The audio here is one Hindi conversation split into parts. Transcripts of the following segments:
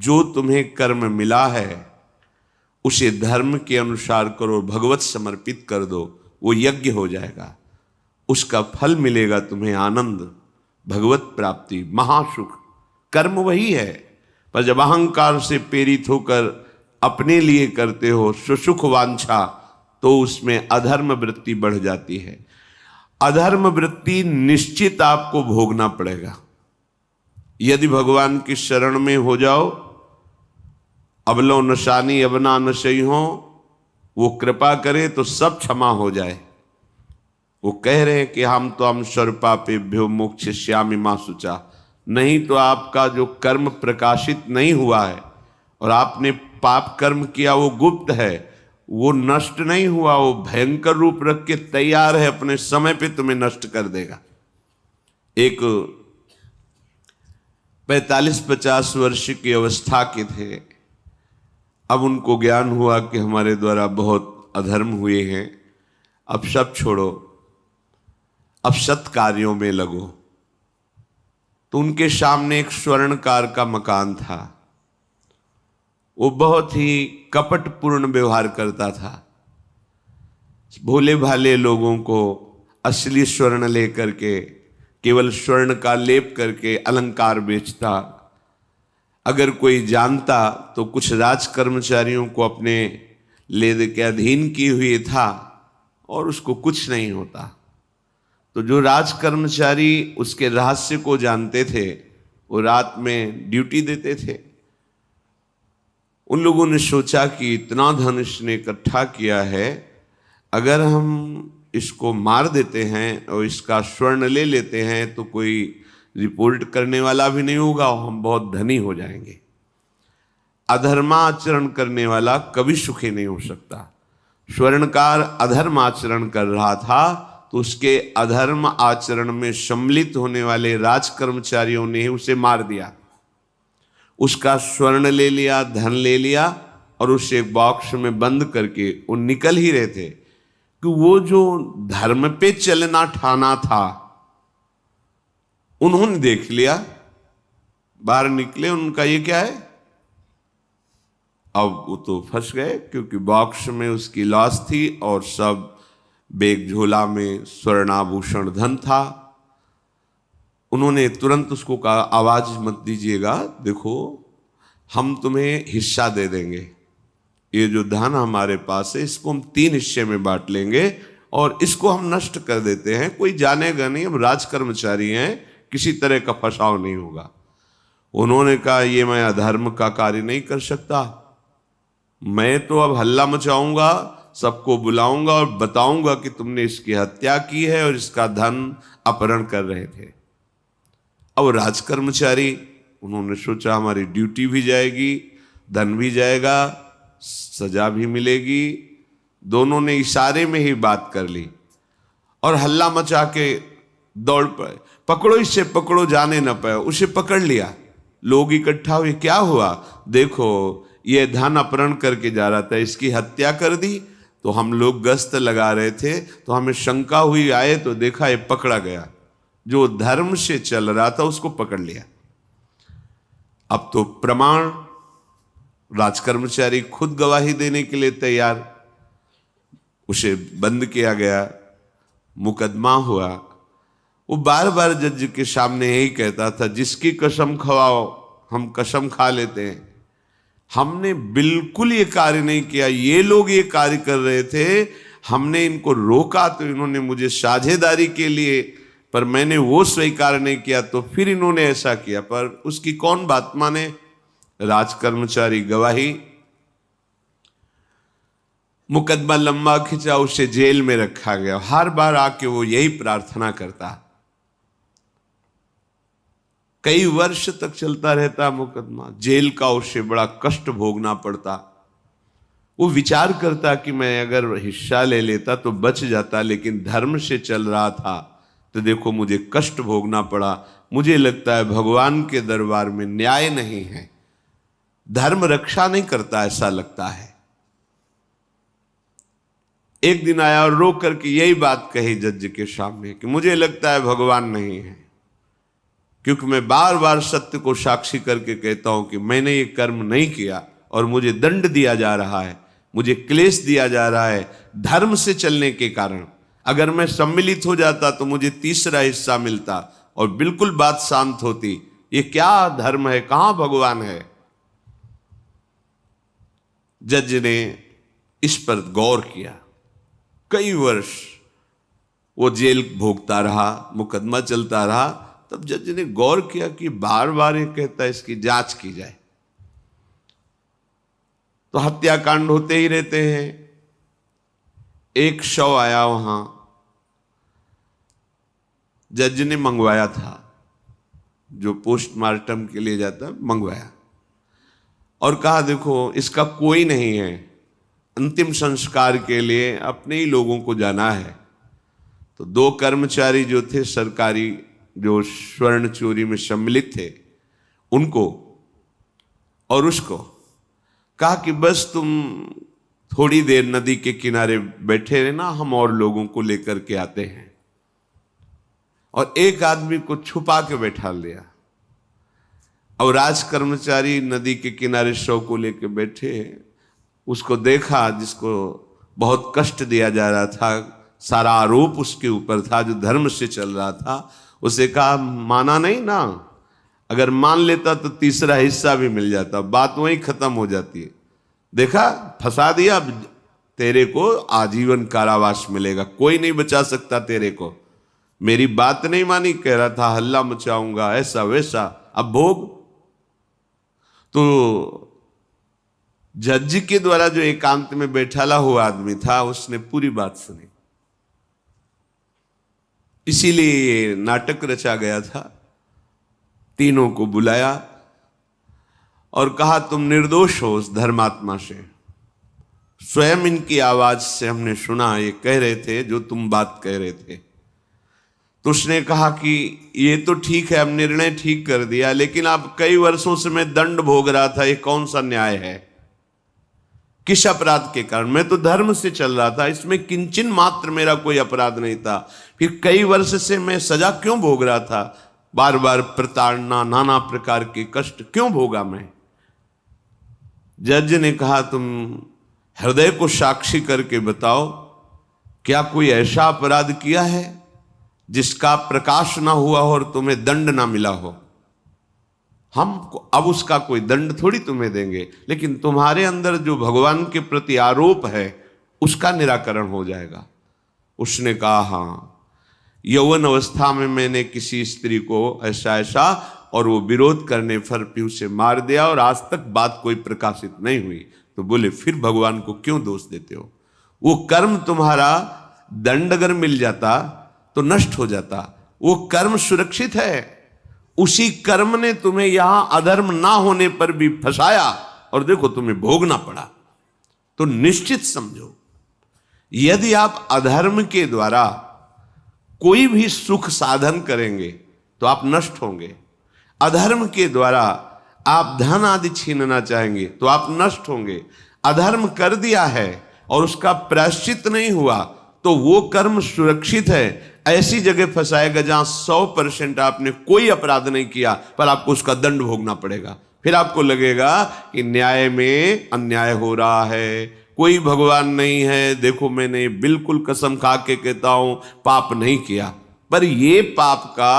जो तुम्हें कर्म मिला है उसे धर्म के अनुसार करो, भगवत समर्पित कर दो, वो यज्ञ हो जाएगा, उसका फल मिलेगा तुम्हें आनंद, भगवत प्राप्ति, महासुख। कर्म वही है, पर जब अहंकार से प्रेरित होकर अपने लिए करते हो सुसुख वांछा, तो उसमें अधर्म वृत्ति बढ़ जाती है। अधर्म वृत्ति निश्चित आपको भोगना पड़ेगा। यदि भगवान की शरण में हो जाओ, अबलो नशानी अबना नशई हो, वो कृपा करे तो सब क्षमा हो जाए। वो कह रहे हैं कि हम तो हम सर्वपापेभ्यो मोक्षयिष्यामि मा शुचा। नहीं तो आपका जो कर्म प्रकाशित नहीं हुआ है और आपने पाप कर्म किया वो गुप्त है, वो नष्ट नहीं हुआ, वो भयंकर रूप रख के तैयार है, अपने समय पे तुम्हें नष्ट कर देगा। एक 45-50 वर्ष की अवस्था के थे, अब उनको ज्ञान हुआ कि हमारे द्वारा बहुत अधर्म हुए हैं, अब सब छोड़ो, अब सत् कार्यों में लगो। तो उनके सामने एक स्वर्णकार का मकान था। वो बहुत ही कपटपूर्ण व्यवहार करता था, भोले भाले लोगों को असली स्वर्ण लेकर के केवल स्वर्ण का लेप करके अलंकार बेचता। अगर कोई जानता तो कुछ राज कर्मचारियों को अपने ले दे के अधीन किए हुए था और उसको कुछ नहीं होता। तो जो राज कर्मचारी उसके रहस्य को जानते थे वो रात में ड्यूटी देते थे। उन लोगों ने सोचा कि इतना धन इसने इकट्ठा किया है, अगर हम इसको मार देते हैं और इसका स्वर्ण ले लेते हैं तो कोई रिपोर्ट करने वाला भी नहीं होगा और हम बहुत धनी हो जाएंगे। अधर्माचरण करने वाला कभी सुखी नहीं हो सकता। स्वर्णकार अधर्म आचरण कर रहा था तो उसके अधर्म आचरण में सम्मिलित होने वाले राज कर्मचारियों ने उसे मार दिया, उसका स्वर्ण ले लिया, धन ले लिया और उसे एक बॉक्स में बंद करके वो निकल ही रहे थे कि वो जो धर्म पे चलना ठाना था उन्होंने देख लिया। बाहर निकले, उनका ये क्या है, अब वो तो फंस गए क्योंकि बॉक्स में उसकी लाश थी और सब बैग झोला में स्वर्णाभूषण धन था। उन्होंने तुरंत उसको कहा, आवाज मत दीजिएगा, देखो हम तुम्हें हिस्सा दे देंगे, ये जो धन हमारे पास है इसको हम 3 हिस्से में बांट लेंगे और इसको हम नष्ट कर देते हैं, कोई जानेगा नहीं, हम राज कर्मचारी हैं, किसी तरह का फसाव नहीं होगा। उन्होंने कहा, ये मैं अधर्म का कार्य नहीं कर सकता, मैं तो अब हल्ला मचाऊंगा, सबको बुलाऊंगा और बताऊंगा कि तुमने इसकी हत्या की है और इसका धन अपहरण कर रहे थे। अब राज कर्मचारी, उन्होंने सोचा हमारी ड्यूटी भी जाएगी, धन भी जाएगा, सजा भी मिलेगी। दोनों ने इशारे में ही बात कर ली और हल्ला मचा के दौड़ पड़े, पकड़ो इसे, पकड़ो, जाने न पाए। उसे पकड़ लिया, लोग इकट्ठा हुए, क्या हुआ, देखो ये धन अपहरण करके जा रहा था, इसकी हत्या कर दी। तो हम लोग गश्त लगा रहे थे तो हमें शंका हुई, आए तो देखा ये पकड़ा गया, जो धर्म से चल रहा था उसको पकड़ लिया। अब तो प्रमाण, राजकर्मचारी खुद गवाही देने के लिए तैयार, उसे बंद किया गया, मुकदमा हुआ। वो बार बार जज के सामने यही कहता था, जिसकी कसम खवाओ हम कसम खा लेते हैं, हमने बिल्कुल ये कार्य नहीं किया, ये लोग ये कार्य कर रहे थे, हमने इनको रोका तो इन्होंने मुझे साझेदारी के लिए, पर मैंने वो स्वीकार नहीं किया तो फिर इन्होंने ऐसा किया। पर उसकी कौन बात माने, राज कर्मचारी गवाही। मुकदमा लंबा खिंचा, उसे जेल में रखा गया। हर बार आके वो यही प्रार्थना करता, कई वर्ष तक चलता रहता मुकदमा, जेल का उसे बड़ा कष्ट भोगना पड़ता। वो विचार करता कि मैं अगर हिस्सा ले लेता तो बच जाता, लेकिन धर्म से चल रहा था तो देखो मुझे कष्ट भोगना पड़ा। मुझे लगता है भगवान के दरबार में न्याय नहीं है, धर्म रक्षा नहीं करता, ऐसा लगता है। एक दिन आया और रो करके यही बात कही जज के सामने कि मुझे लगता है भगवान नहीं है, क्योंकि मैं बार बार सत्य को साक्षी करके कहता हूं कि मैंने ये कर्म नहीं किया और मुझे दंड दिया जा रहा है, मुझे क्लेश दिया जा रहा है धर्म से चलने के कारण। अगर मैं सम्मिलित हो जाता तो मुझे तीसरा हिस्सा मिलता और बिल्कुल बात शांत होती। ये क्या धर्म है, कहां भगवान है? जज ने इस पर गौर किया। कई वर्ष वो जेल भोगता रहा, मुकदमा चलता रहा। तब जज ने गौर किया कि बार बार ये कहता है इसकी जांच की जाए, तो हत्याकांड होते ही रहते हैं। एक शव आया वहां, जज ने मंगवाया था, जो पोस्टमार्टम के लिए जाता, मंगवाया और कहा देखो इसका कोई नहीं है, अंतिम संस्कार के लिए अपने ही लोगों को जाना है। तो 2 कर्मचारी जो थे सरकारी, जो स्वर्ण चोरी में सम्मिलित थे, उनको और उसको कहा कि बस तुम थोड़ी देर नदी के किनारे बैठे रहना, हम और लोगों को लेकर के आते हैं। और एक आदमी को छुपा के बैठा लिया और राज कर्मचारी नदी के किनारे शव को लेकर बैठे। उसको देखा जिसको बहुत कष्ट दिया जा रहा था, सारा आरोप उसके ऊपर था, जो धर्म से चल रहा था। उसे कहा माना नहीं ना, अगर मान लेता तो तीसरा हिस्सा भी मिल जाता, बात वहीं खत्म हो जाती है। देखा, फंसा दिया, अब तेरे को आजीवन कारावास मिलेगा, कोई नहीं बचा सकता तेरे को। मेरी बात नहीं मानी, कह रहा था हल्ला मचाऊंगा, ऐसा वैसा, अब भोग। तो जज के द्वारा जो एकांत में बैठाला हुआ आदमी था, उसने पूरी बात सुनी। इसीलिए ये नाटक रचा गया था। तीनों को बुलाया और कहा तुम निर्दोष हो उस धर्मात्मा से। स्वयं इनकी आवाज से हमने सुना, ये कह रहे थे जो तुम बात कह रहे थे। तो उसने कहा कि ये तो ठीक है, अब निर्णय ठीक कर दिया, लेकिन अब कई वर्षों से मैं दंड भोग रहा था, ये कौन सा न्याय है? किस अपराध के कारण? मैं तो धर्म से चल रहा था, इसमें किंचन मात्र मेरा कोई अपराध नहीं था, फिर कई वर्ष से मैं सजा क्यों भोग रहा था? बार बार प्रताड़ना, नाना प्रकार के कष्ट क्यों भोगा मैं? जज ने कहा तुम हृदय को साक्षी करके बताओ, क्या कोई ऐसा अपराध किया है जिसका प्रकाश ना हुआ हो और तुम्हें दंड ना मिला हो? हम अब उसका कोई दंड थोड़ी तुम्हें देंगे, लेकिन तुम्हारे अंदर जो भगवान के प्रति आरोप है उसका निराकरण हो जाएगा। उसने कहा हाँ, यौवन अवस्था में मैंने किसी स्त्री को ऐसा ऐसा, और वो विरोध करने पर भी उसे मार दिया और आज तक बात कोई प्रकाशित नहीं हुई। तो बोले फिर भगवान को क्यों दोष देते हो? वो कर्म तुम्हारा दंड अगर मिल जाता तो नष्ट हो जाता, वो कर्म सुरक्षित है। उसी कर्म ने तुम्हें यहां अधर्म ना होने पर भी फंसाया और देखो तुम्हें भोगना पड़ा। तो निश्चित समझो, यदि आप अधर्म के द्वारा कोई भी सुख साधन करेंगे तो आप नष्ट होंगे। अधर्म के द्वारा आप धन आदि छीनना चाहेंगे तो आप नष्ट होंगे। अधर्म कर दिया है और उसका प्रायश्चित नहीं हुआ तो वो कर्म सुरक्षित है। ऐसी जगह फंसाएगा जहां 100% आपने कोई अपराध नहीं किया पर आपको उसका दंड भोगना पड़ेगा। फिर आपको लगेगा कि न्याय में अन्याय हो रहा है, कोई भगवान नहीं है। देखो मैंने बिल्कुल कसम खा के कहता हूं पाप नहीं किया, पर ये पाप का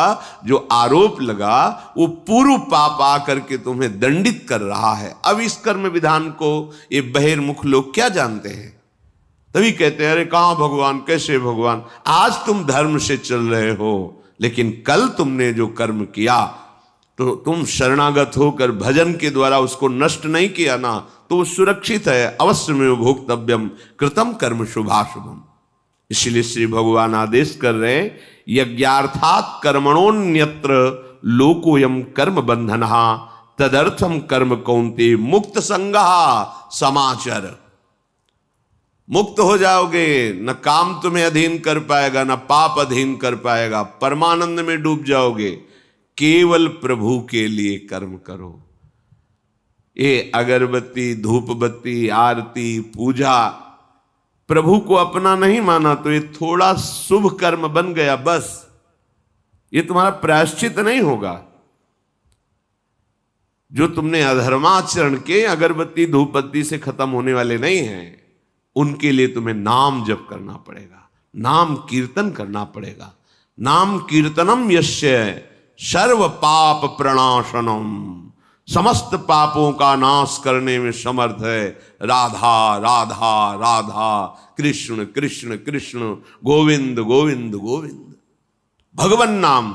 जो आरोप लगा वो पूर्व पाप आकर के तुम्हें दंडित कर रहा है। अब इस कर्म विधान को ये बहिर्मुख लोग क्या जानते हैं? तभी कहते हैं अरे कहां भगवान, कैसे भगवान? आज तुम धर्म से चल रहे हो, लेकिन कल तुमने जो कर्म किया तो तुम शरणागत होकर भजन के द्वारा उसको नष्ट नहीं किया ना, तो वो सुरक्षित है। अवश्य में भोक्तव्यम कृतम कर्म शुभाशुभम। इसलिए श्री भगवान आदेश कर रहे हैं यज्ञार्थात कर्मणोन्यत्र लोकोयम कर्म बंधनहा तदर्थम कर्म कौन्ते मुक्त संगहा समाचर। मुक्त हो जाओगे, न काम तुम्हें अधीन कर पाएगा, न पाप अधीन कर पाएगा, परमानंद में डूब जाओगे। केवल प्रभु के लिए कर्म करो। ये अगरबत्ती, धूप बत्ती, आरती, पूजा, प्रभु को अपना नहीं माना तो ये थोड़ा शुभ कर्म बन गया, बस ये तुम्हारा प्रायश्चित नहीं होगा। जो तुमने अधर्माचरण के अगरबत्ती धूपबत्ती से खत्म होने वाले नहीं हैं, उनके लिए तुम्हें नाम जप करना पड़ेगा, नाम कीर्तन करना पड़ेगा। नाम कीर्तनम यस्य सर्व पाप प्रणाशनम, समस्त पापों का नाश करने में समर्थ है। राधा राधा राधा, कृष्ण कृष्ण कृष्ण, गोविंद गोविंद गोविंद। भगवन नाम,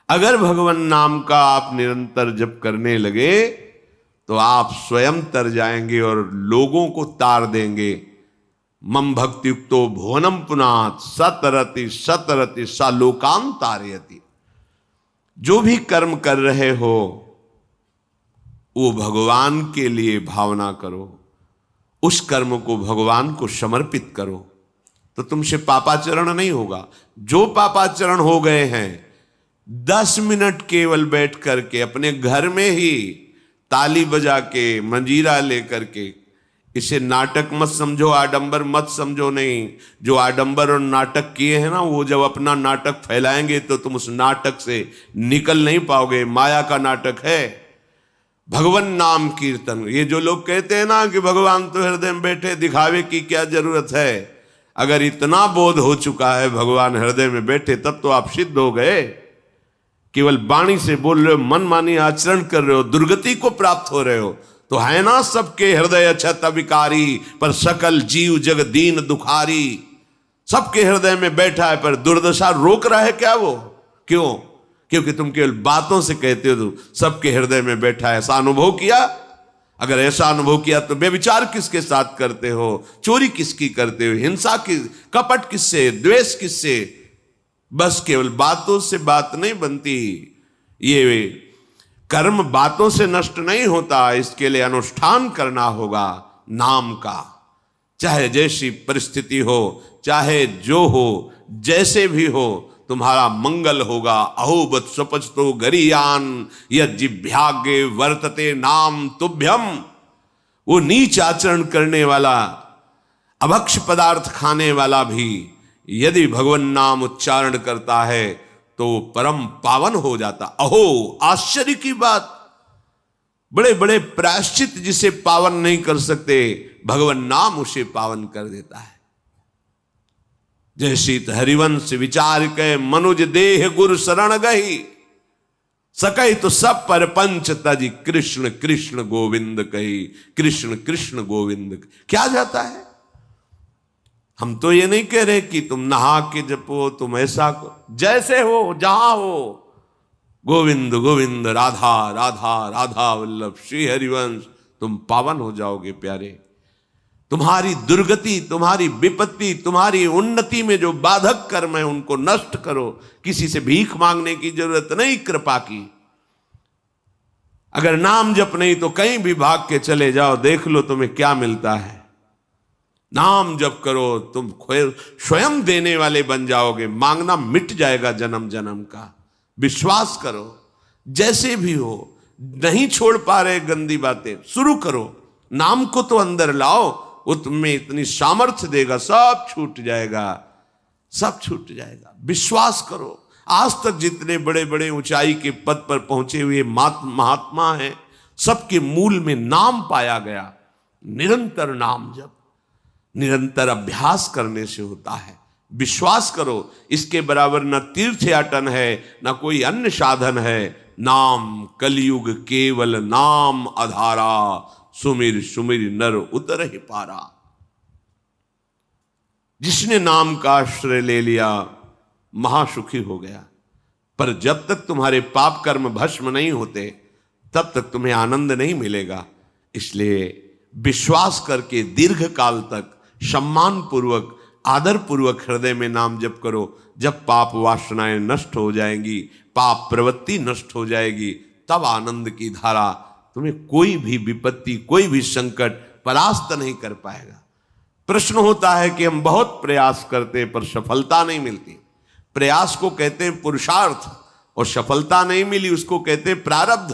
अगर भगवन नाम का आप निरंतर जप करने लगे तो आप स्वयं तर जाएंगे और लोगों को तार देंगे। मम भक्ति युक्तो भुवनम पुनात सतरति सतरति सा लोकान तारयति। जो भी कर्म कर रहे हो वो भगवान के लिए भावना करो, उस कर्म को भगवान को समर्पित करो, तो तुमसे पापाचरण नहीं होगा। जो पापाचरण हो गए हैं, 10 मिनट केवल बैठ करके अपने घर में ही ताली बजा के मंजीरा लेकर के, इसे नाटक मत समझो, आडंबर मत समझो। नहीं, जो आडंबर और नाटक किए हैं ना, वो जब अपना नाटक फैलाएंगे तो तुम उस नाटक से निकल नहीं पाओगे। माया का नाटक है। भगवान नाम कीर्तन, ये जो लोग कहते हैं ना कि भगवान तो हृदय में बैठे, दिखावे की क्या जरूरत है। अगर इतना बोध हो चुका है भगवान हृदय में बैठे, तब तो आप सिद्ध हो गए। केवल वाणी से बोल रहे हो, मन मानी आचरण कर रहे हो, दुर्गति को प्राप्त हो रहे हो, तो है ना सबके हृदय अछत विकारी, पर सकल जीव जग दीन दुखारी। सबके हृदय में बैठा है, पर दुर्दशा रोक रहा है क्या वो? क्यों? क्योंकि तुम केवल बातों से कहते हो तो सबके हृदय में बैठा है। ऐसा अनुभव किया? अगर ऐसा अनुभव किया तो बेविचार किसके साथ करते हो, चोरी किसकी करते हो, हिंसा की, कपट किससे, द्वेष किससे? बस केवल बातों से बात नहीं बनती। ये कर्म बातों से नष्ट नहीं होता, इसके लिए अनुष्ठान करना होगा नाम का। चाहे जैसी परिस्थिति हो, चाहे जो हो, जैसे भी हो, तुम्हारा मंगल होगा। अहोबत स्वपचतो गरियान यज्जिभ्यागे वर्तते नाम तुभ्यम। वो नीच आचरण करने वाला, अभक्ष पदार्थ खाने वाला भी यदि भगवान नाम उच्चारण करता है तो परम पावन हो जाता। अहो, आश्चर्य की बात! बड़े बड़े प्रायश्चित जिसे पावन नहीं कर सकते, भगवान नाम उसे पावन कर देता है। जैसी हरिवंश विचार के मनुज देह गुरु शरण गही, सकई तो सब पर पंच तज कृष्ण कृष्ण गोविंद कही। कृष्ण कृष्ण गोविंद क्या जाता है? हम तो ये नहीं कह रहे कि तुम नहा के जपो, तुम ऐसा को, जैसे हो जहां हो, गोविंद गोविंद राधा राधा राधा वल्लभ श्री हरिवंश, तुम पावन हो जाओगे प्यारे। तुम्हारी दुर्गति, तुम्हारी विपत्ति, तुम्हारी उन्नति में जो बाधक कर्म है उनको नष्ट करो। किसी से भीख मांगने की जरूरत नहीं, कृपा की। अगर नाम जप नहीं तो कहीं भी भाग के चले जाओ, देख लो तुम्हें क्या मिलता है। नाम जप करो, तुम स्वयं देने वाले बन जाओगे। मांगना मिट जाएगा जन्म जन्म का। विश्वास करो, जैसे भी हो। नहीं छोड़ पा रहे गंदी बातें, शुरू करो। नाम को तो अंदर लाओ, वो तुम्हें इतनी सामर्थ्य देगा, सब छूट जाएगा, सब छूट जाएगा। विश्वास करो। आज तक जितने बड़े बड़े ऊंचाई के पद पर पहुंचे हुए महात्मा हैं, सबके मूल में नाम पाया गया। निरंतर नाम जप, निरंतर अभ्यास करने से होता है। विश्वास करो, इसके बराबर न तीर्थयाटन है, न कोई अन्य साधन है। नाम कलयुग केवल नाम आधारा, सुमिर सुमिर नर उतर ही पारा। जिसने नाम का आश्रय ले लिया महासुखी हो गया। पर जब तक तुम्हारे पाप कर्म भस्म नहीं होते, तब तक तुम्हें आनंद नहीं मिलेगा। इसलिए विश्वास करके दीर्घ काल तक सम्मान पूर्वक, आदर पूर्वक हृदय में नाम जप करो। जब पाप वासनाएं नष्ट हो जाएंगी, पाप प्रवृत्ति नष्ट हो जाएगी, तब आनंद की धारा, तुम्हें कोई भी विपत्ति, कोई भी संकट परास्त नहीं कर पाएगा। प्रश्न होता है कि हम बहुत प्रयास करते हैं पर सफलता नहीं मिलती। प्रयास को कहते हैं पुरुषार्थ, और सफलता नहीं मिली उसको कहते हैं प्रारब्ध।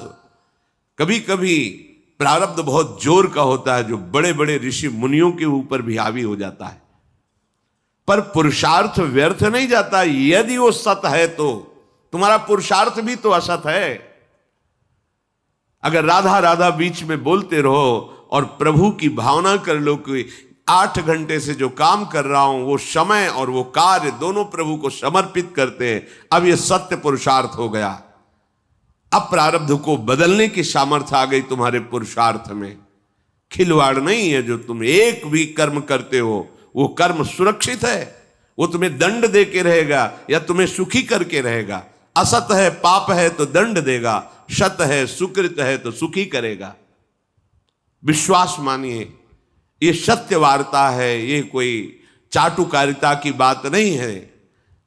कभी कभी प्रारब्ध बहुत जोर का होता है, जो बड़े बड़े ऋषि मुनियों के ऊपर भी हावी हो जाता है। पर पुरुषार्थ व्यर्थ नहीं जाता। यदि वो सत है तो तुम्हारा पुरुषार्थ भी तो असत है। अगर राधा राधा बीच में बोलते रहो और प्रभु की भावना कर लो कि 8 घंटे से जो काम कर रहा हूं वो समय और वो कार्य दोनों प्रभु को समर्पित करते हैं, अब ये सत्य पुरुषार्थ हो गया। अब प्रारब्ध को बदलने की सामर्थ्य आ गई तुम्हारे पुरुषार्थ में। खिलवाड़ नहीं है जो तुम एक भी कर्म करते हो, वो कर्म सुरक्षित है, वो तुम्हें दंड दे के रहेगा या तुम्हें सुखी करके रहेगा। असत है, पाप है तो दंड देगा, सत है, सुकृत है तो सुखी करेगा। विश्वास मानिए, ये सत्य वार्ता है, ये कोई चाटुकारिता की बात नहीं है।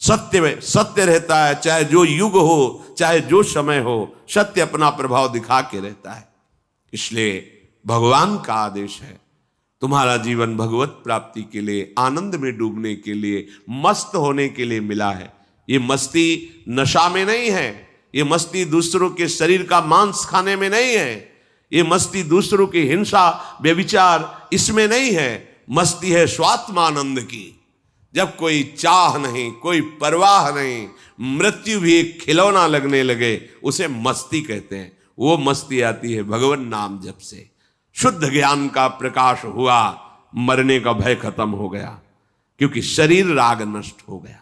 सत्य में सत्य रहता है, चाहे जो युग हो, चाहे जो समय हो, सत्य अपना प्रभाव दिखा के रहता है। इसलिए भगवान का आदेश है, तुम्हारा जीवन भगवत प्राप्ति के लिए, आनंद में डूबने के लिए, मस्त होने के लिए मिला है। ये मस्ती नशा में नहीं है, ये मस्ती दूसरों के शरीर का मांस खाने में नहीं है, ये मस्ती दूसरों की हिंसा व्यभिचार इसमें नहीं है। मस्ती है स्वात्मानंद की, जब कोई चाह नहीं, कोई परवाह नहीं, मृत्यु भी एक खिलौना लगने लगे, उसे मस्ती कहते हैं। वो मस्ती आती है भगवान नाम जप से। शुद्ध ज्ञान का प्रकाश हुआ, मरने का भय खत्म हो गया, क्योंकि शरीर राग नष्ट हो गया।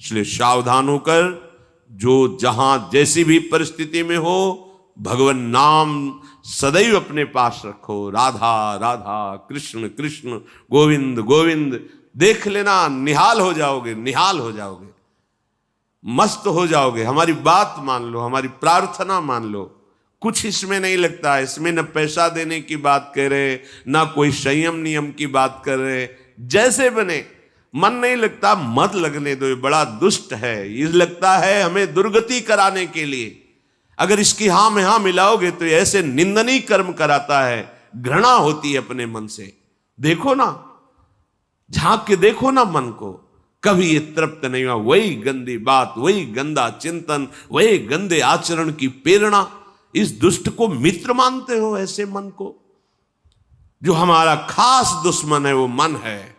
इसलिए सावधान होकर जो जहां जैसी भी परिस्थिति में हो, भगवान नाम सदैव अपने पास रखो। राधा राधा, कृष्ण कृष्ण, गोविंद गोविंद, देख लेना, निहाल हो जाओगे, निहाल हो जाओगे, मस्त हो जाओगे। हमारी बात मान लो, हमारी प्रार्थना मान लो, कुछ इसमें नहीं लगता है। इसमें न पैसा देने की बात कर रहे, ना कोई संयम नियम की बात कर रहे। जैसे बने, मन नहीं लगता, मत लगने दो, ये बड़ा दुष्ट है, ये लगता है हमें दुर्गति कराने के लिए। अगर इसकी हाँ में हाँ मिलाओगे तो ऐसे निंदनीय कर्म कराता है, घृणा होती है अपने मन से। देखो ना, झांक के देखो ना मन को, कभी ये तृप्त नहीं हुआ। वही गंदी बात, वही गंदा चिंतन, वही गंदे आचरण की प्रेरणा। इस दुष्ट को मित्र मानते हो, ऐसे मन को? जो हमारा खास दुश्मन है वो मन है,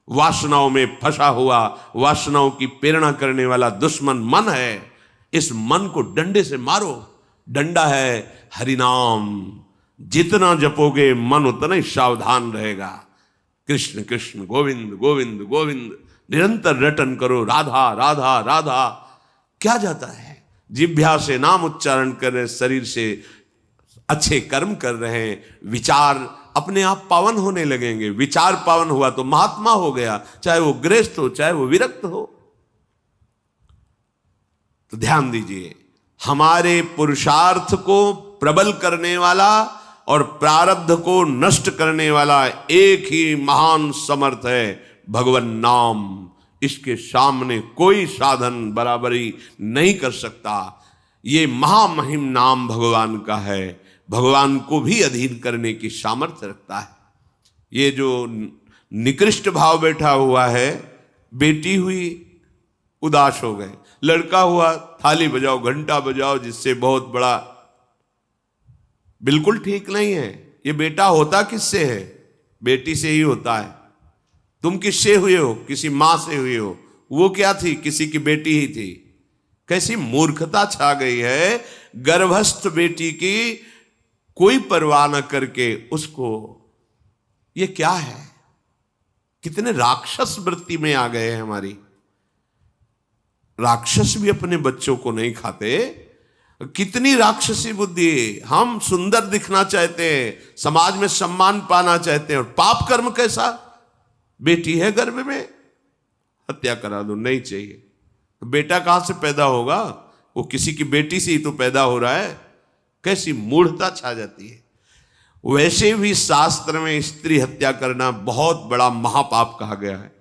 वासनाओं में फंसा हुआ, वासनाओं की प्रेरणा करने वाला दुश्मन मन है। इस मन को डंडे से मारो। डंडा है हरिनाम, जितना जपोगे मन उतना ही सावधान रहेगा। कृष्ण कृष्ण, गोविंद गोविंद गोविंद, निरंतर रटन करो। राधा राधा राधा, क्या जाता है? जिह्वा से नाम उच्चारण कर रहे, शरीर से अच्छे कर्म कर रहे हैं, विचार अपने आप पावन होने लगेंगे। विचार पावन हुआ तो महात्मा हो गया, चाहे वो गृहस्थ हो, चाहे वो विरक्त हो। तो ध्यान दीजिए, हमारे पुरुषार्थ को प्रबल करने वाला और प्रारब्ध को नष्ट करने वाला एक ही महान समर्थ है, भगवान नाम। इसके सामने कोई साधन बराबरी नहीं कर सकता। ये महामहिम नाम भगवान का है, भगवान को भी अधीन करने की सामर्थ्य रखता है। ये जो निकृष्ट भाव बैठा हुआ है, बेटी हुई उदास हो गए, लड़का हुआ थाली बजाओ, घंटा बजाओ, जिससे बहुत बड़ा, बिल्कुल ठीक नहीं है। ये बेटा होता किससे है? बेटी से ही होता है। तुम किससे हुए हो? किसी मां से हुए हो। वो क्या थी? किसी की बेटी ही थी। कैसी मूर्खता छा गई है, गर्भस्थ बेटी की कोई परवाह न करके उसको, ये क्या है? कितने राक्षस वृत्ति में आ गए हैं हमारी। राक्षस भी अपने बच्चों को नहीं खाते। कितनी राक्षसी बुद्धि। हम सुंदर दिखना चाहते हैं, समाज में सम्मान पाना चाहते हैं, और पाप कर्म कैसा? बेटी है गर्भ में, हत्या करा दो, नहीं चाहिए। तो बेटा कहां से पैदा होगा? वो किसी की बेटी से ही तो पैदा हो रहा है। कैसी मूढ़ता छा जाती है। वैसे भी शास्त्र में स्त्री हत्या करना बहुत बड़ा महापाप कहा गया है।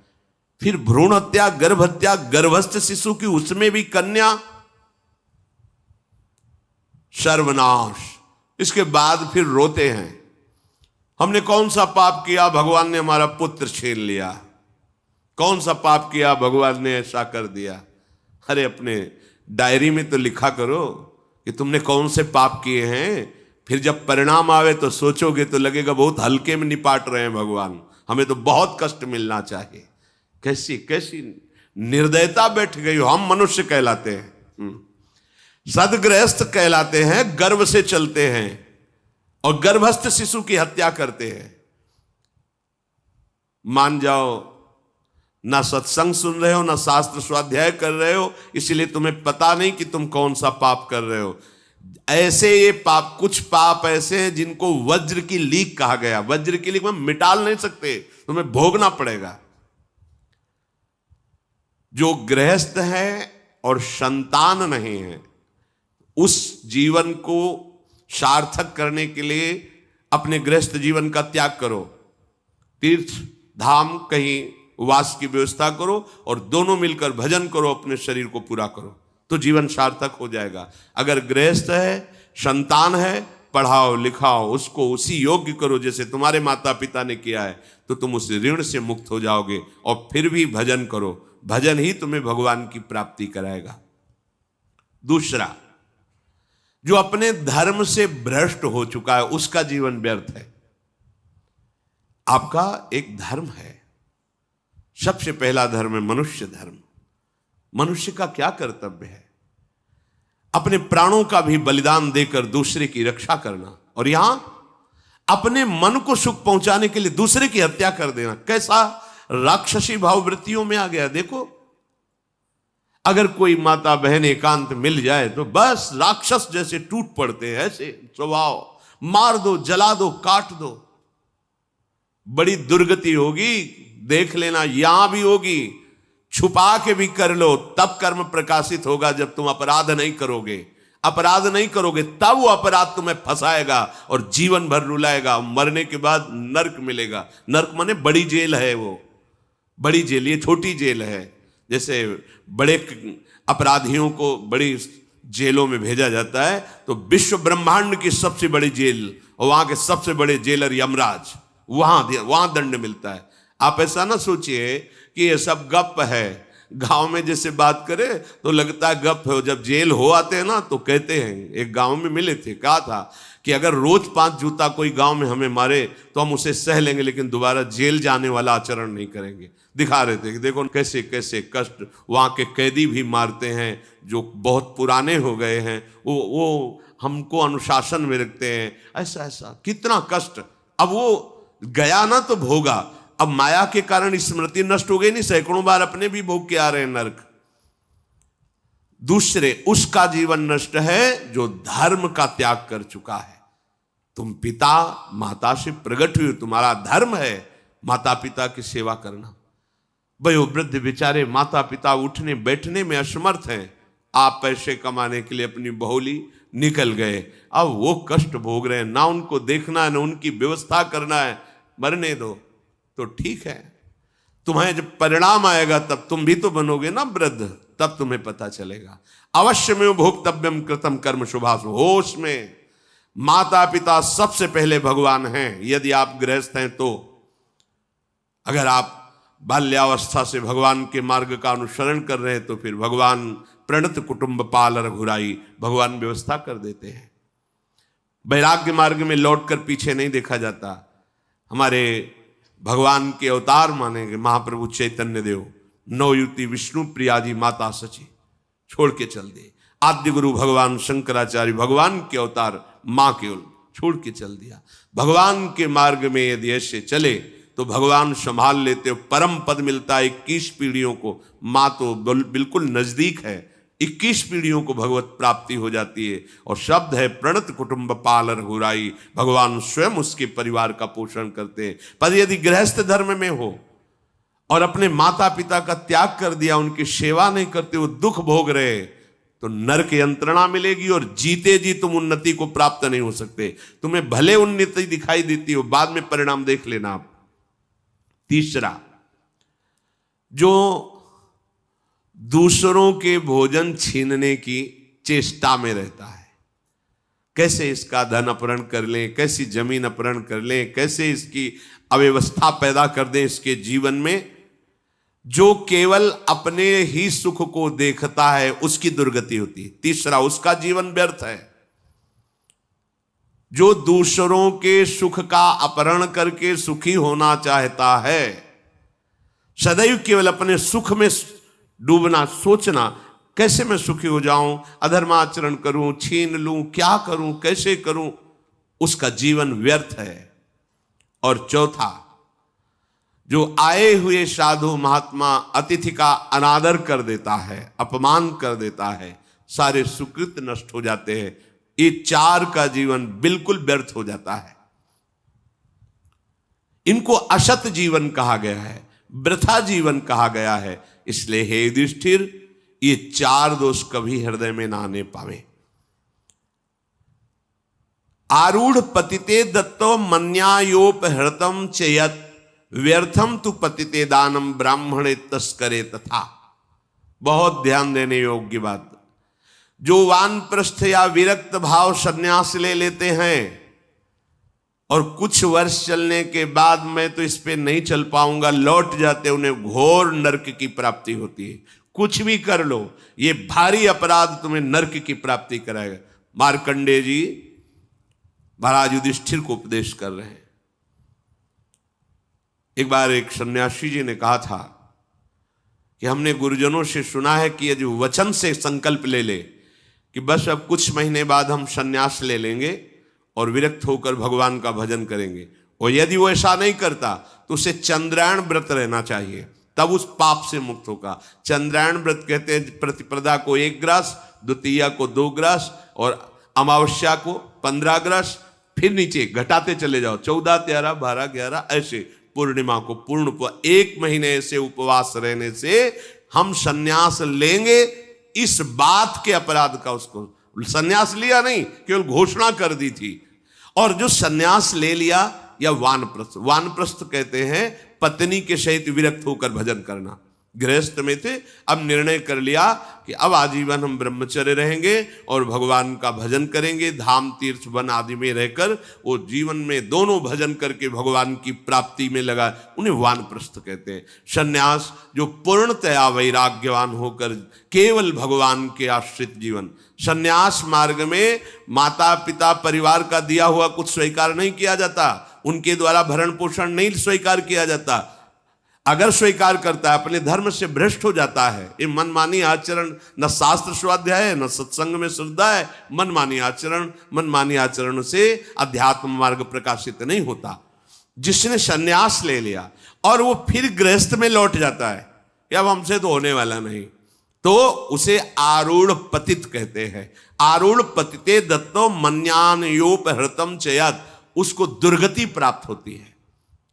फिर भ्रूण हत्या, गर्भ हत्या, गर्भस्थ शिशु की, उसमें भी कन्या, सर्वनाश। इसके बाद फिर रोते हैं, हमने कौन सा पाप किया, भगवान ने हमारा पुत्र छीन लिया। कौन सा पाप किया, भगवान ने ऐसा कर दिया। अरे अपने डायरी में तो लिखा करो कि तुमने कौन से पाप किए हैं। फिर जब परिणाम आवे तो सोचोगे तो लगेगा बहुत हल्के में निपाट रहे हैं भगवान, हमें तो बहुत कष्ट मिलना चाहिए। कैसी कैसी निर्दयता बैठ गई हो। हम मनुष्य कहलाते हैं, सदगृहस्थ कहलाते हैं, गर्व से चलते हैं। और गर्भस्थ शिशु की हत्या करते हैं। मान जाओ, ना सत्संग सुन रहे हो, ना शास्त्र स्वाध्याय कर रहे हो, इसलिए तुम्हें पता नहीं कि तुम कौन सा पाप कर रहे हो। ऐसे ये पाप, कुछ पाप ऐसे हैं जिनको वज्र की लीक कहा गया। वज्र की लीक में मिटाल नहीं सकते, तुम्हें भोगना पड़ेगा। जो गृहस्थ है और संतान नहीं है, उस जीवन को सार्थक करने के लिए अपने गृहस्थ जीवन का त्याग करो, तीर्थ धाम कहीं वास की व्यवस्था करो और दोनों मिलकर भजन करो, अपने शरीर को पूरा करो, तो जीवन सार्थक हो जाएगा। अगर गृहस्थ है, संतान है, पढ़ाओ लिखाओ, उसको उसी योग्य करो जैसे तुम्हारे माता पिता ने किया है, तो तुम उस ऋण से मुक्त हो जाओगे। और फिर भी भजन करो, भजन ही तुम्हें भगवान की प्राप्ति कराएगा। दूसरा, जो अपने धर्म से भ्रष्ट हो चुका है, उसका जीवन व्यर्थ है। आपका एक धर्म है, सबसे पहला धर्म है मनुष्य धर्म। मनुष्य का क्या कर्तव्य है? अपने प्राणों का भी बलिदान देकर दूसरे की रक्षा करना, और यहां अपने मन को सुख पहुंचाने के लिए दूसरे की हत्या कर देना। कैसा राक्षसी भाववृत्तियों में आ गया। देखो, अगर कोई माता बहन एकांत मिल जाए तो बस राक्षस जैसे टूट पड़ते हैं, ऐसे स्वभाव, मार दो, जला दो, काट दो। बड़ी दुर्गति होगी, देख लेना, यहां भी होगी। छुपा के भी कर लो, तब कर्म प्रकाशित होगा जब तुम अपराध नहीं करोगे। अपराध नहीं करोगे तब वो अपराध तुम्हें फंसाएगा और जीवन भर रुलाएगा। मरने के बाद नर्क मिलेगा। नर्क माने बड़ी जेल है, वो बड़ी जेल, ये छोटी जेल है। जैसे बड़े अपराधियों को बड़ी जेलों में भेजा जाता है, तो विश्व ब्रह्मांड की सबसे बड़ी जेल और वहां के सबसे बड़े जेलर यमराज, वहां दंड मिलता है। आप ऐसा ना सोचिए कि ये सब गप है। गांव में जैसे बात करे तो लगता है गप है, जब जेल हो आते हैं ना तो कहते हैं। एक गांव में मिले थे, कहा था कि अगर रोज 5 जूता कोई गांव में हमें मारे तो हम उसे सह लेंगे, लेकिन दोबारा जेल जाने वाला आचरण नहीं करेंगे। दिखा रहे थे कि देखो कैसे कैसे कष्ट वहां के कैदी भी मारते हैं जो बहुत पुराने हो गए हैं, वो हमको अनुशासन में रखते हैं। ऐसा ऐसा कितना कष्ट। अब वो गया ना तो भोगा, अब माया के कारण स्मृति नष्ट हो गई नहीं, सैकड़ों बार अपने भी भोग के आ रहे हैं नरक। दूसरे, उसका जीवन नष्ट है जो धर्म का त्याग कर चुका है। तुम पिता माता से प्रकट हुए, तुम्हारा धर्म है माता पिता की सेवा करना। वयोवृद्ध बेचारे माता पिता उठने बैठने में असमर्थ हैं, आप पैसे कमाने के लिए अपनी बहुली निकल गए, अब वो कष्ट भोग रहे हैं। ना उनको देखना है, ना उनकी व्यवस्था करना है। मरने दो तो ठीक है, तुम्हें जब परिणाम आएगा तब तुम भी तो बनोगे ना वृद्ध, तब तुम्हें पता चलेगा। अवश्य में भोक्तव्यम कृतम कर्म शुभाशु। होश में माता पिता सबसे पहले भगवान हैं, यदि आप गृहस्थ हैं तो। अगर आप बाल्यावस्था से भगवान के मार्ग का अनुसरण कर रहे हैं तो फिर भगवान प्रणत कुटुंब पाल रघुराई, भगवान व्यवस्था कर देते हैं। वैराग्य मार्ग में लौटकर पीछे नहीं देखा जाता। हमारे भगवान के अवतार मानेंगे महाप्रभु चैतन्य देव, नवयुति विष्णु प्रिया जी माता सची छोड़ के चल दिए। आद्य गुरु भगवान शंकराचार्य भगवान के अवतार मां केवल छोड़ के चल दिया। भगवान के मार्ग में यदि ऐसे चले तो भगवान संभाल लेते हो, परम पद मिलता है 21 पीढ़ियों को। मां तो बिल्कुल नजदीक है, 21 पीढ़ियों को भगवत प्राप्ति हो जाती है। और शब्द है प्रणत कुटुंब पाल रघुराई, भगवान स्वयं उसके परिवार का पोषण करते हैं। पर यदि गृहस्थ धर्म में हो और अपने माता पिता का त्याग कर दिया, उनकी सेवा नहीं करते, वो दुख भोग रहे, तो नरक यंत्रणा मिलेगी और जीते जी तुम उन्नति को प्राप्त नहीं हो सकते। तुम्हें भले उन्नति दिखाई देती हो, बाद में परिणाम देख लेना आप। तीसरा, जो दूसरों के भोजन छीनने की चेष्टा में रहता है, कैसे इसका धन अपहरण कर लें, कैसी जमीन अपहरण कर लें, कैसे इसकी अव्यवस्था पैदा कर दें इसके जीवन में, जो केवल अपने ही सुख को देखता है उसकी दुर्गति होती है। तीसरा, उसका जीवन व्यर्थ है। जो दूसरों के सुख का अपहरण करके सुखी होना चाहता है, सदैव केवल अपने सुख में डूबना, सोचना कैसे मैं सुखी हो जाऊं, अधर्माचरण करूं, छीन लूं, क्या करूं, कैसे करूं, उसका जीवन व्यर्थ है। और चौथा, जो आए हुए साधु महात्मा अतिथि का अनादर कर देता है, अपमान कर देता है, सारे सुकृत नष्ट हो जाते हैं। ये 4 का जीवन बिल्कुल व्यर्थ हो जाता है। इनको असत जीवन कहा गया है, वृथा जीवन कहा गया है। इसलिए हे युधिष्ठिर, ये 4 दोष कभी हृदय में ना आने पावे। आरूढ़ पतिते दत्तो मन्यायोपहृतम चेयत व्यर्थम तु पतिते दानम ब्राह्मणे तस्करे तथा। बहुत ध्यान देने योग्य बात। जो वानप्रस्थ या विरक्त भाव संन्यास ले लेते हैं और कुछ वर्ष चलने के बाद मैं तो इस पे नहीं चल पाऊंगा लौट जाते, उन्हें घोर नरक की प्राप्ति होती है। कुछ भी कर लो, ये भारी अपराध तुम्हें नरक की प्राप्ति कराएगा। मार्कंडेय जी महाराज युधिष्ठिर को उपदेश कर रहे हैं। एक बार एक सन्यासी जी ने कहा था कि हमने गुरुजनों से सुना है कि यदि वचन से संकल्प ले ले कि बस अब कुछ महीने बाद हम सन्यास ले लेंगे और विरक्त होकर भगवान का भजन करेंगे, और यदि वो ऐसा नहीं करता तो उसे चंद्रायण व्रत रहना चाहिए, तब उस पाप से मुक्त होगा। चंद्रायण व्रत कहते हैं प्रतिपदा को 1 ग्रास, द्वितीया को 2 ग्रास और अमावस्या को 15 ग्रास, फिर नीचे घटाते चले जाओ 14, 13, 12, 11 ऐसे पूर्णिमा को पूर्ण 1 महीने से उपवास रहने से हम सन्यास लेंगे। इस बात के अपराध का उसको सन्यास लिया नहीं, केवल घोषणा कर दी थी। और जो सन्यास ले लिया या वानप्रस्थ, वानप्रस्थ कहते हैं पत्नी के सहित विरक्त होकर भजन करना। गृहस्थ में थे, अब निर्णय कर लिया कि अब आजीवन हम ब्रह्मचर्य रहेंगे और भगवान का भजन करेंगे, धाम तीर्थ वन आदि में रहकर वो जीवन में दोनों भजन करके भगवान की प्राप्ति में लगा, उन्हें वानप्रस्थ कहते हैं। सन्यास जो पूर्णतया वैराग्यवान होकर केवल भगवान के आश्रित जीवन। सन्यास मार्ग में माता पिता परिवार का दिया हुआ कुछ स्वीकार नहीं किया जाता, उनके द्वारा भरण पोषण नहीं स्वीकार किया जाता। अगर स्वीकार करता है अपने धर्म से भ्रष्ट हो जाता है। ये मनमानी आचरण, न शास्त्र स्वाध्याय है न सत्संग में श्रद्धा है। मनमानी आचरण से अध्यात्म मार्ग प्रकाशित नहीं होता। जिसने सन्यास ले लिया और वो फिर गृहस्थ में लौट जाता है कि अब हमसे तो होने वाला नहीं, तो उसे आरूढ़ पतित कहते हैं। आरूढ़ पतिते दत्तो मन्यानयोपहृतम चयात, उसको दुर्गति प्राप्त होती है।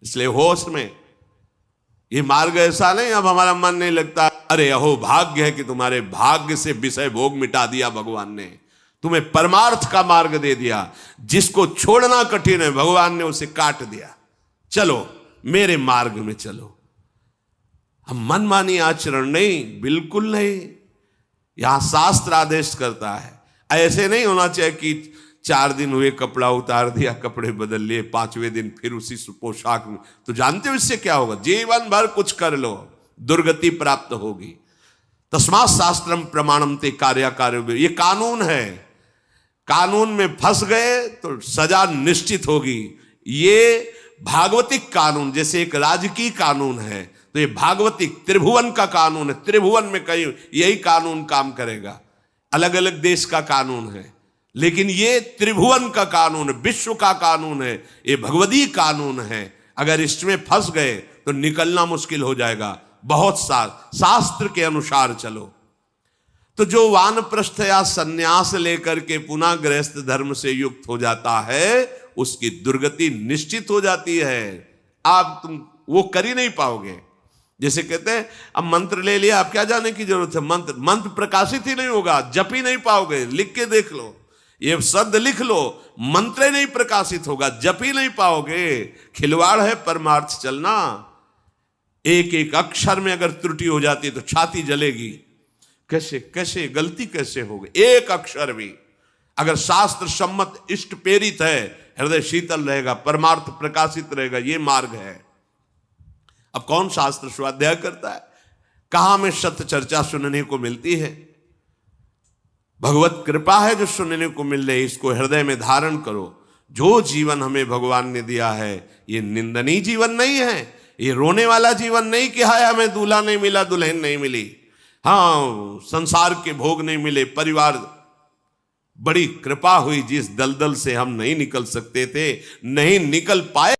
इसलिए होश में ये मार्ग ऐसा नहीं अब हमारा मन नहीं लगता, अरे अहो भाग्य है कि तुम्हारे भाग्य से विषय भोग मिटा दिया भगवान ने, तुम्हें परमार्थ का मार्ग दे दिया। जिसको छोड़ना कठिन है भगवान ने उसे काट दिया, चलो मेरे मार्ग में चलो। हम मनमानी आचरण नहीं, बिल्कुल नहीं। यहां शास्त्र आदेश करता है, ऐसे नहीं होना चाहिए कि 4 दिन हुए कपड़ा उतार दिया, कपड़े बदल लिए, 5वें दिन फिर उसी पोशाक में। तो जानते हो इससे क्या होगा? जीवन भर कुछ कर लो, दुर्गति प्राप्त होगी। तस्मात् शास्त्रम प्रमाणम ते कार्य, ये कानून है। कानून में फंस गए तो सजा निश्चित होगी। ये भागवतिक कानून, जैसे एक राजकीय कानून है, तो ये भागवतिक त्रिभुवन का कानून है। त्रिभुवन में कहीं यही कानून काम करेगा। अलग अलग देश का कानून है, लेकिन ये त्रिभुवन का कानून, विश्व का कानून है, ये भगवदीय कानून है। अगर इसमें फंस गए तो निकलना मुश्किल हो जाएगा। बहुत शास्त्र के अनुसार चलो। तो जो वानप्रस्थ या सन्यास लेकर के पुनः गृहस्थ धर्म से युक्त हो जाता है, उसकी दुर्गति निश्चित हो जाती है। आप तुम वो कर ही नहीं पाओगे। जैसे कहते हैं अब मंत्र ले लिया, आप क्या जाने की जरूरत है? मंत्र प्रकाशित ही नहीं होगा, जप ही नहीं पाओगे। लिख के देख लो, ये शब्द लिख लो, मंत्र नहीं प्रकाशित होगा, जप ही नहीं पाओगे। खिलवाड़ है परमार्थ चलना। एक एक अक्षर में अगर त्रुटि हो जाती है तो छाती जलेगी। कैसे गलती कैसे होगी? एक अक्षर भी अगर शास्त्र सम्मत इष्ट प्रेरित है, हृदय शीतल रहेगा, परमार्थ प्रकाशित रहेगा। ये मार्ग है। अब कौन शास्त्र स्वाध्याय करता है? कहां में सत्य चर्चा सुनने को मिलती है? भगवत कृपा है जो सुनने को मिल रही, इसको हृदय में धारण करो। जो जीवन हमें भगवान ने दिया है ये निंदनीय जीवन नहीं है, ये रोने वाला जीवन नहीं कि हाय हमें दूल्हा नहीं मिला, दुल्हन नहीं मिली, हाँ संसार के भोग नहीं मिले, परिवार बड़ी कृपा हुई, जिस दलदल से हम नहीं निकल सकते थे, नहीं निकल पाए।